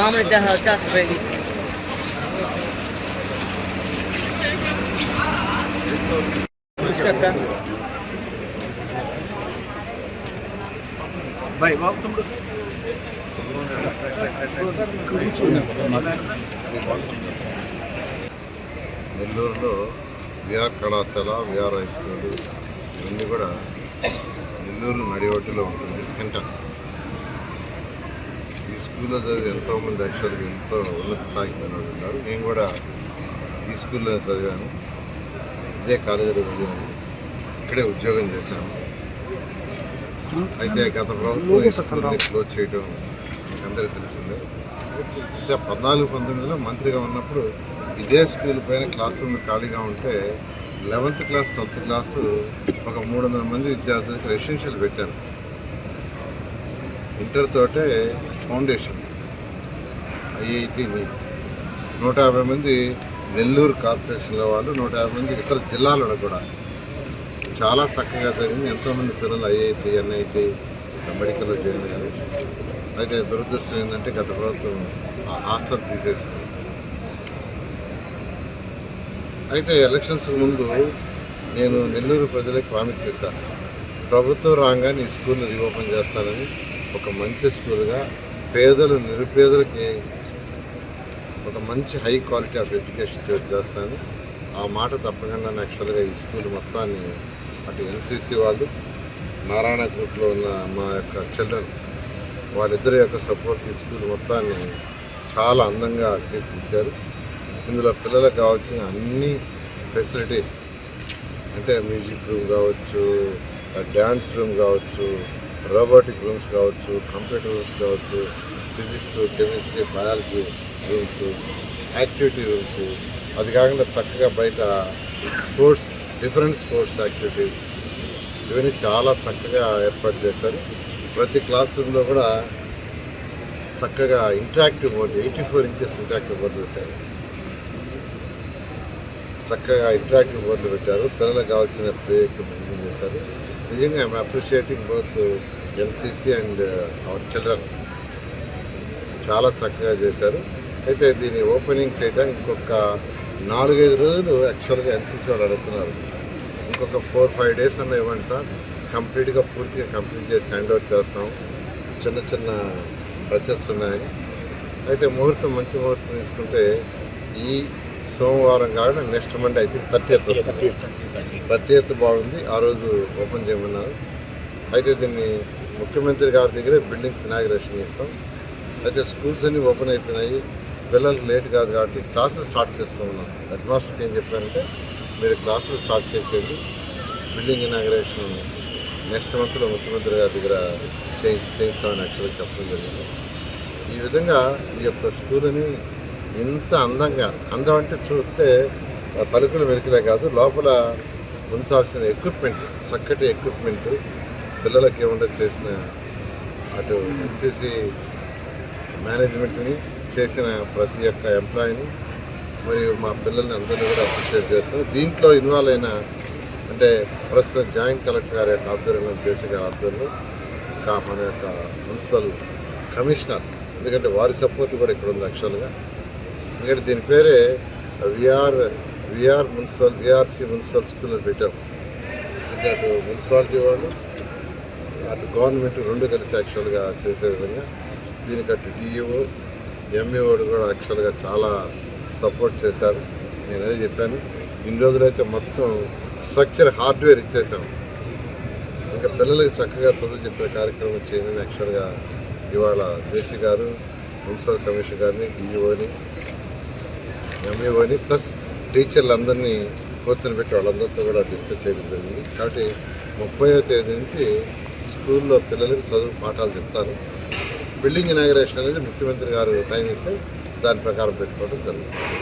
मामले 50 रुपए की भाई बाबू तुम నెల్లూరులో విఆర్ కళాశాల విఆర్ హై స్కూల్ ఇవన్నీ కూడా నెల్లూరు నడివట్టులో ఉంటుంది సెంటర్. ఈ స్కూల్లో చదివి ఎంతోమంది అక్షరాలు ఎంతో ఉన్నత స్థాయికి పోయిన ఉన్నారు. నేను కూడా ఈ స్కూల్లో చదివాను, ఇదే కాలేజీలో చదివాను, ఇక్కడే ఉద్యోగం చేశాను. అయితే గత ప్రభుత్వం ఈ స్కూల్ని క్లోజ్ చేయడం అందరికీ తెలిసిందే. అయితే 14-19లో మంత్రిగా ఉన్నప్పుడు ఇదే స్కూల్ పైన క్లాస్ రూమ్ ఖాళీగా ఉంటే 11th క్లాస్ 12th క్లాసు ఒక 300 మంది విద్యార్థులకు రెసిడెన్షియల్ పెట్టాను. ఇంటర్ తోటే ఫౌండేషన్ ఐఐటి 150 మంది నెల్లూరు కార్పొరేషన్లో వాళ్ళు, 150 మంది ఇతర జిల్లాలలో కూడా చాలా చక్కగా జరిగింది. ఎంతోమంది పిల్లలు ఐఐటి ఎన్ఐటి మెడికల్లో జాయిన్ అయ్యారు. అయితే దురదృష్టం ఏంటంటే గత ప్రభుత్వం హాస్టల్ తీసేస్తుంది. అయితే ఎలక్షన్స్ ముందు నేను నెల్లూరు ప్రజలకు ప్రామిస్ చేశాను, ప్రభుత్వం రాగానే ఈ స్కూల్ని రీఓపెన్ చేస్తానని, ఒక మంచి స్కూల్గా పేదలు నిరుపేదలకి ఒక మంచి హై క్వాలిటీ ఆఫ్ ఎడ్యుకేషన్ చేస్తాను. ఆ మాట తప్పకుండా యాక్చువల్గా ఈ స్కూల్ మొత్తాన్ని అటు ఎన్సీసీ వాళ్ళు, నారాయణ గ్రూప్లో ఉన్న మా యొక్క చిల్డ్రన్ వాళ్ళిద్దరి యొక్క సపోర్ట్ ఈ స్కూల్ మొత్తాన్ని చాలా అందంగా తీర్చిదిద్దారు. ఇందులో పిల్లలకు కావాల్సిన అన్ని ఫెసిలిటీస్, అంటే మ్యూజిక్ రూమ్ కావచ్చు, డ్యాన్స్ రూమ్ కావచ్చు, రోబోటిక్ రూమ్స్ కావచ్చు, కంప్యూటర్ రూమ్స్ కావచ్చు, physics chemistry biology rooms, activity rooms, అది కాకుండా చక్కగా బయట స్పోర్ట్స్, డిఫరెంట్ స్పోర్ట్స్ యాక్టివిటీస్ ఇవన్నీ చాలా చక్కగా ఏర్పాటు చేశారు. ప్రతి క్లాస్ రూమ్లో కూడా చక్కగా interactive board, 84 inches interactive board పెట్టారు. చక్కగా ఇంటరాక్టివ్ బోర్డులు పెట్టారు. పిల్లలకు కావాల్సిన ప్లే ఎక్విప్మెంట్ చేశారు. నిజంగా I'm appreciating both NCC and our children. చాలా చక్కగా చేశారు. అయితే దీన్ని ఓపెనింగ్ చేయడానికి ఇంకొక 4-5 రోజులు యాక్చువల్గా ఎన్సీసీ వాళ్ళు అడుగుతున్నారు. ఇంకొక 4-5 డేస్ అన్న ఇవ్వండి సార్, కంప్లీట్గా పూర్తిగా కంప్లీట్ చేసి హ్యాండ్ ఓవర్ చేస్తాం. చిన్న చిన్న బడ్జెట్స్ ఉన్నాయని. అయితే ముహూర్తం మంచి ముహూర్తం తీసుకుంటే ఈ సోమవారం కాకుండా నెక్స్ట్ మండే అయితే 30th వస్తుంది. 30th బాగుంది, ఆ రోజు ఓపెన్ చేయమన్నారు. అయితే దీన్ని ముఖ్యమంత్రి గారి దగ్గరే బిల్డింగ్స్ ఇనాగ్రేషన్ చేస్తాం. అయితే స్కూల్స్ అన్నీ ఓపెన్ అయిపోయినాయి, పిల్లలకు లేట్ కాదు కాబట్టి క్లాసులు స్టార్ట్ చేసుకోమన్నాం. హెడ్ మాస్టర్కి ఏం చెప్పారంటే మీరు క్లాసులు స్టార్ట్ చేసేది, బిల్డింగ్ ఇనాగ్రేషన్ నెక్స్ట్ మంత్లో ముఖ్యమంత్రి గారి దగ్గర చేయిస్తామని యాక్చువల్గా చెప్పడం జరిగింది. ఈ విధంగా ఈ యొక్క స్కూల్ని ఇంత అందంగా, అందం అంటే చూస్తే తలుపులు వెలికిలే కాదు, లోపల ఉంచాల్సిన ఎక్విప్మెంట్, చక్కటి ఎక్విప్మెంట్, పిల్లలకి ఏముండదు చేసిన అటు ఎన్సీసీ మేనేజ్మెంట్ని, చేసిన ప్రతి ఒక్క ఎంప్లాయీని మరియు మా పిల్లల్ని అందరినీ కూడా అప్రిషియేట్ చేస్తాను. దీంట్లో ఇన్వాల్వ్ అయిన అంటే ప్రస్తుతం జాయింట్ కలెక్టర్ గారి యొక్క ఆధ్వర్యంలో, జేసీ గారి ఆధ్వర్యంలో, మన యొక్క మున్సిపల్ కమిషనర్, ఎందుకంటే వారి సపోర్ట్ కూడా ఇక్కడ ఉంది యాక్చువల్గా. ఎందుకంటే దీని పేరే విఆర్సీ మున్సిపల్ స్కూల్ అని పెట్టాం. అంటే అటు మున్సిపాలిటీ వాళ్ళు, అటు గవర్నమెంట్ రెండు కలిసి యాక్చువల్గా చేసే విధంగా దీనికి అటు డిఈఓ ఎంఈఓ కూడా యాక్చువల్గా చాలా సపోర్ట్ చేశారు. నేను అదే చెప్పాను, ఇన్ని రోజులైతే మొత్తం స్ట్రక్చర్ హార్డ్వేర్ ఇచ్చేసాము. ఇంకా పిల్లలకి చక్కగా చదువు చెప్పే కార్యక్రమం చేయాలని యాక్చువల్గా ఇవాళ జేసీ గారు, మున్సిపల్ కమిషనర్ గారిని, డిఈఓని, ఎంఈఓని ప్లస్ టీచర్లందరినీ కూర్చొని వాళ్ళందరితో కూడా డిస్కస్ చేయడం జరిగింది. కాబట్టి 30వ తేదీ నుంచి స్కూల్లో పిల్లలకు చదువు పాఠాలు చెప్తారు. బిల్డింగ్ ఇనాగ్రేషన్ అనేది ముఖ్యమంత్రి గారు టైం ఇస్తే దాని ప్రకారం పెట్టుకోవడం జరుగుతుంది.